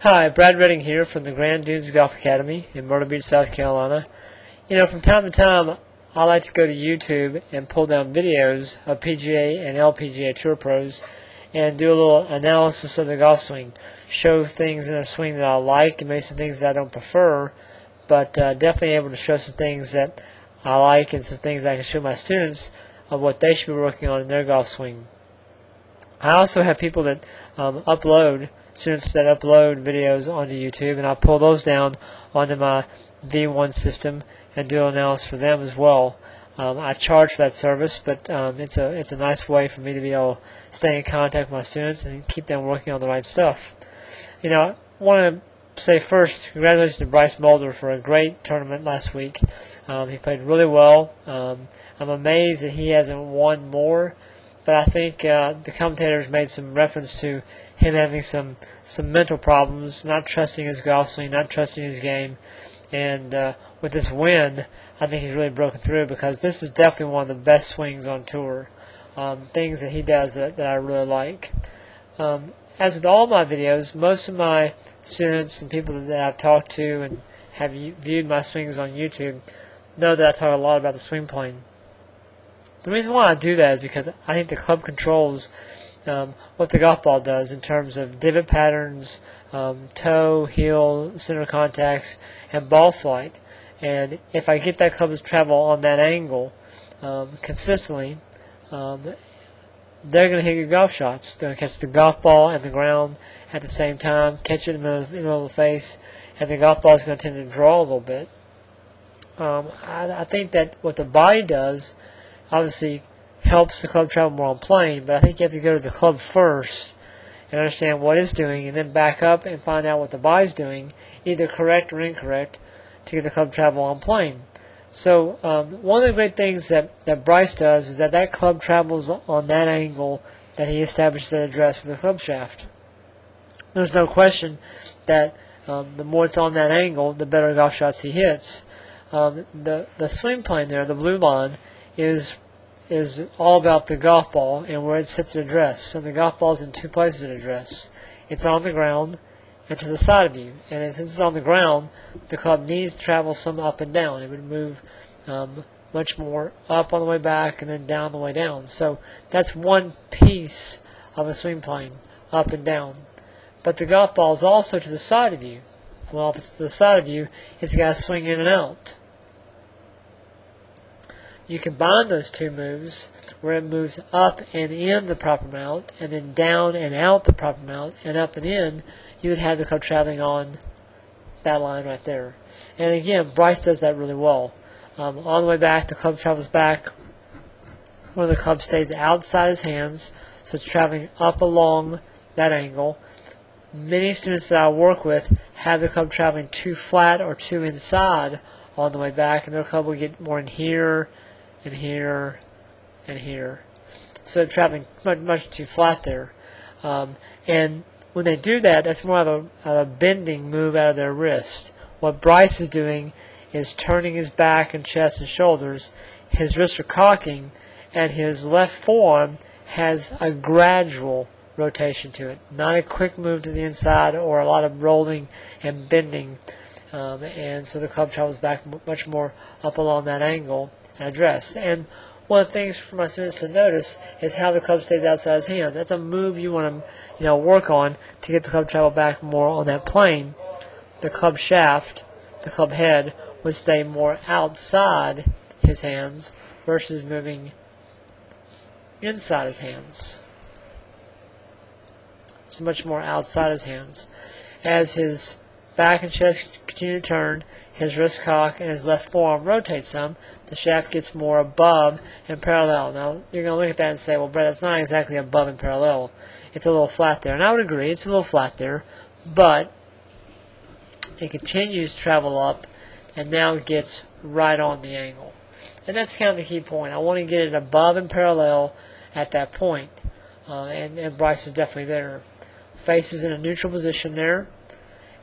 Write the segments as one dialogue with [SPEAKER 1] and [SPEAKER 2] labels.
[SPEAKER 1] Hi, Brad Redding here from the Grand Dunes Golf Academy in Myrtle Beach, South Carolina. You know, from time to time, I like to go to YouTube and pull down videos of PGA and LPGA Tour pros and do a little analysis of the golf swing. Show things in a swing that I like and maybe some things that I don't prefer, but definitely able to show some things that I like and some things that I can show my students of what they should be working on in their golf swing. I also have people that students that upload videos onto YouTube, and I pull those down onto my V1 system and do analysis for them as well. I charge for that service, but it's a nice way for me to be able to stay in contact with my students and keep them working on the right stuff. You know, I want to say first, congratulations to Bryce for a great tournament last week. He played really well. I'm amazed that he hasn't won more, but I think the commentators made some reference to him having some mental problems, not trusting his golf swing, not trusting his game, and with this win, I think he's really broken through because this is definitely one of the best swings on tour. Things that he does that I really like. As with all my videos, most of my students and people that I've talked to and have viewed my swings on YouTube know that I talk a lot about the swing plane. The reason why I do that is because I think the club controls what the golf ball does in terms of divot patterns, toe, heel, center contacts, and ball flight. And if I get that club to travel on that angle consistently, they're going to hit good golf shots. They're going to catch the golf ball and the ground at the same time, catch it in the middle of the face, and the golf ball is going to tend to draw a little bit. I think that what the body does obviously helps the club travel more on plane, but I think you have to go to the club first and understand what it's doing and then back up and find out what the body's doing, either correct or incorrect, to get the club travel on plane. So one of the great things that Bryce does is that club travels on that angle that he establishes at address with the club shaft. There's no question that the more it's on that angle, the better golf shots he hits. The swing plane there, the blue line, is all about the golf ball and where it sits at address. And the golf ball is in two places at address. It's on the ground and to the side of you. And since it's on the ground, the club needs to travel some up and down. It would move much more up on the way back and then down on the way down. So that's one piece of a swing plane, up and down. But the golf ball is also to the side of you. Well, if it's to the side of you, it's got to swing in and out. You combine those two moves where it moves up and in the proper amount and then down and out the proper amount and up and in, you would have the club traveling on that line right there. And again, Bryce does that really well. On the way back, the club travels back where the club stays outside his hands, so it's traveling up along that angle. Many students that I work with have the club traveling too flat or too inside on the way back, and their club will get more in here, and here, and here. So traveling much too flat there. And when they do that, that's more of a bending move out of their wrist. What Bryce is doing is turning his back and chest and shoulders. His wrists are cocking, and his left forearm has a gradual rotation to it. Not a quick move to the inside or a lot of rolling and bending. And so the club travels back much more up along that angle and address. And one of the things for my students to notice is how the club stays outside his hand. That's a move you want to work on to get the club travel back more on that plane. The club shaft, the club head, would stay more outside his hands versus moving inside his hands. It's much more outside his hands. As his back and chest continue to turn, his wrist cock and his left forearm rotate some, the shaft gets more above and parallel. Now, you're going to look at that and say, well, Brett, that's not exactly above and parallel. It's a little flat there. And I would agree, it's a little flat there, but it continues to travel up and now it gets right on the angle. And that's kind of the key point. I want to get it above and parallel at that point. And Bryce is definitely there. Face is in a neutral position there.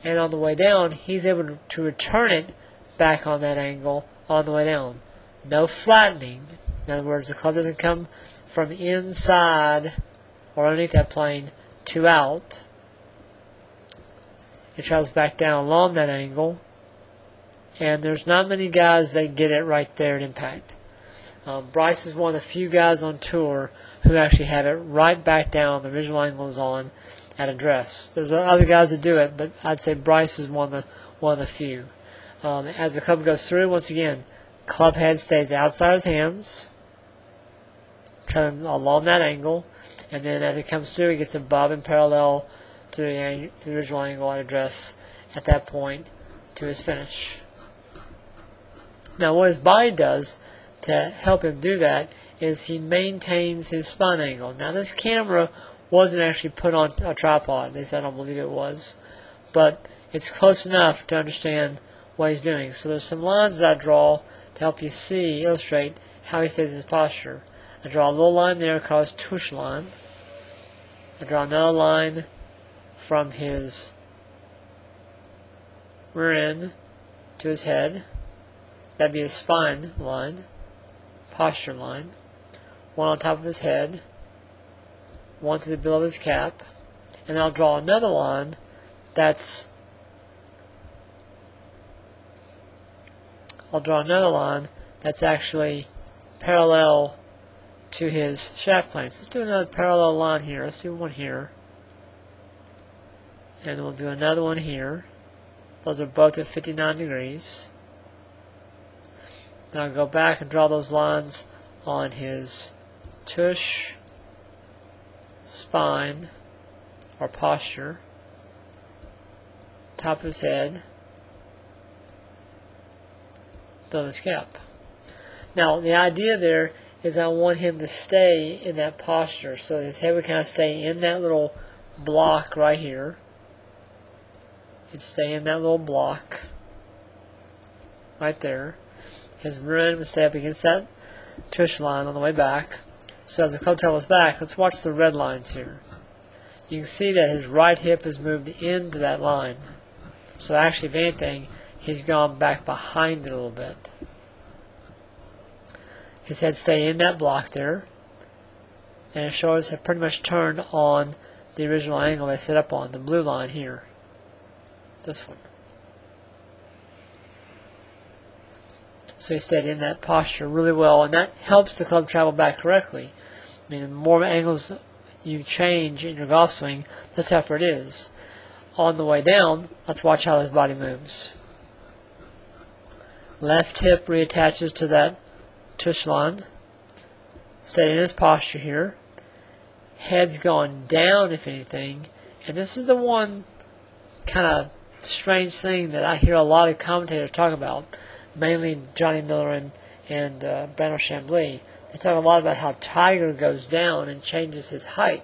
[SPEAKER 1] And on the way down, he's able to return it back on that angle on the way down. No flattening. In other words, the club doesn't come from inside or underneath that plane to out. It travels back down along that angle, and there's not many guys that get it right there at impact. Bryce is one of the few guys on tour who actually have it right back down the original angle is on at address. There's other guys that do it, but I'd say Bryce is one of the few. As the club goes through, once again, club head stays outside his hands, traveling along that angle, and then as it comes through, it gets above and parallel to the original angle at address at that point to his finish. Now, what his body does to help him do that is he maintains his spine angle. Now, this camera wasn't actually put on a tripod. At least I don't believe it was. But it's close enough to understand what he's doing. So there's some lines that I draw to help you illustrate how he stays in his posture. I draw a little line there called his tush line. I draw another line from his rear end to his head. That'd be his spine line, posture line. One on top of his head, one to the bill of his cap, and I'll draw another line that's actually parallel to his shaft planes. Let's do another parallel line here. Let's do one here, and we'll do another one here. Those are both at 59 degrees. Then I'll go back and draw those lines on his tush, spine, or posture, top of his head, bill of his cap. Now, the idea there is I want him to stay in that posture, so his head would kind of stay in that little block right here. It'd stay in that little block right there. His rear end would stay up against that tush line on the way back. So as the club travels back, let's watch the red lines here. You can see that his right hip has moved into that line. So actually, if anything, he's gone back behind it a little bit. His head stays in that block there, and his shoulders have pretty much turned on the original angle they set up on, the blue line here. This one. So he stayed in that posture really well, and that helps the club travel back correctly. I mean, the more angles you change in your golf swing, the tougher it is. On the way down, let's watch how his body moves. Left hip reattaches to that tush line. Stayed in his posture here. Head's gone down, if anything. And this is the one kind of strange thing that I hear a lot of commentators talk about, mainly Johnny Miller and Brandon Chambly. They talk a lot about how Tiger goes down and changes his height,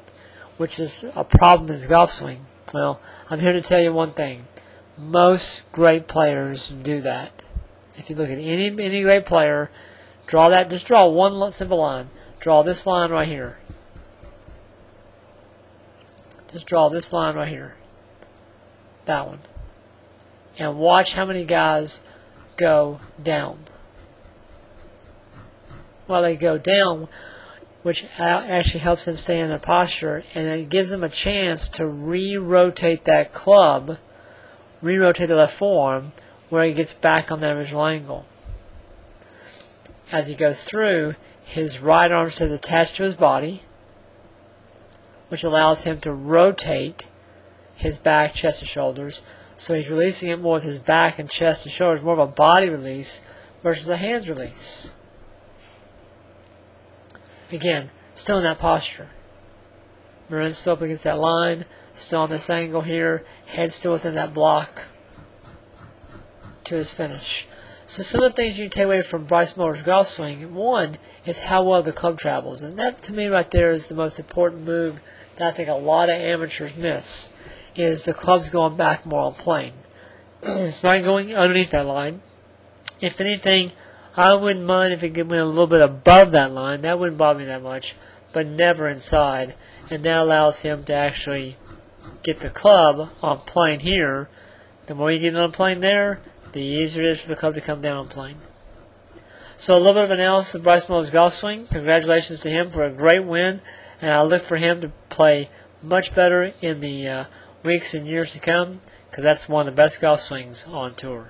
[SPEAKER 1] which is a problem in his golf swing. Well, I'm here to tell you one thing. Most great players do that. If you look at any great player, just draw one simple line. Draw this line right here. Just draw this line right here. That one. And watch how many guys go down. Well, they go down, which actually helps them stay in their posture, and it gives them a chance to re-rotate that club, re-rotate the left forearm, where he gets back on that original angle. As he goes through, his right arm stays attached to his body, which allows him to rotate his back, chest, and shoulders. So he's releasing it more with his back and chest and shoulders, more of a body release versus a hands release. Again, still in that posture. Rear end still up against that line, still on this angle here, head still within that block to his finish. So some of the things you can take away from Bryce Miller's golf swing, one is how well the club travels. And that, to me, right there is the most important move that I think a lot of amateurs miss, is the club's going back more on plane. It's not going underneath that line. If anything, I wouldn't mind if it went a little bit above that line. That wouldn't bother me that much, but never inside. And that allows him to actually get the club on plane here. The more you get on plane there, the easier it is for the club to come down on plane. So a little bit of analysis of Bryce Miller's golf swing. Congratulations to him for a great win, and I look for him to play much better in the weeks and years to come. because that's one of the best golf swings on tour.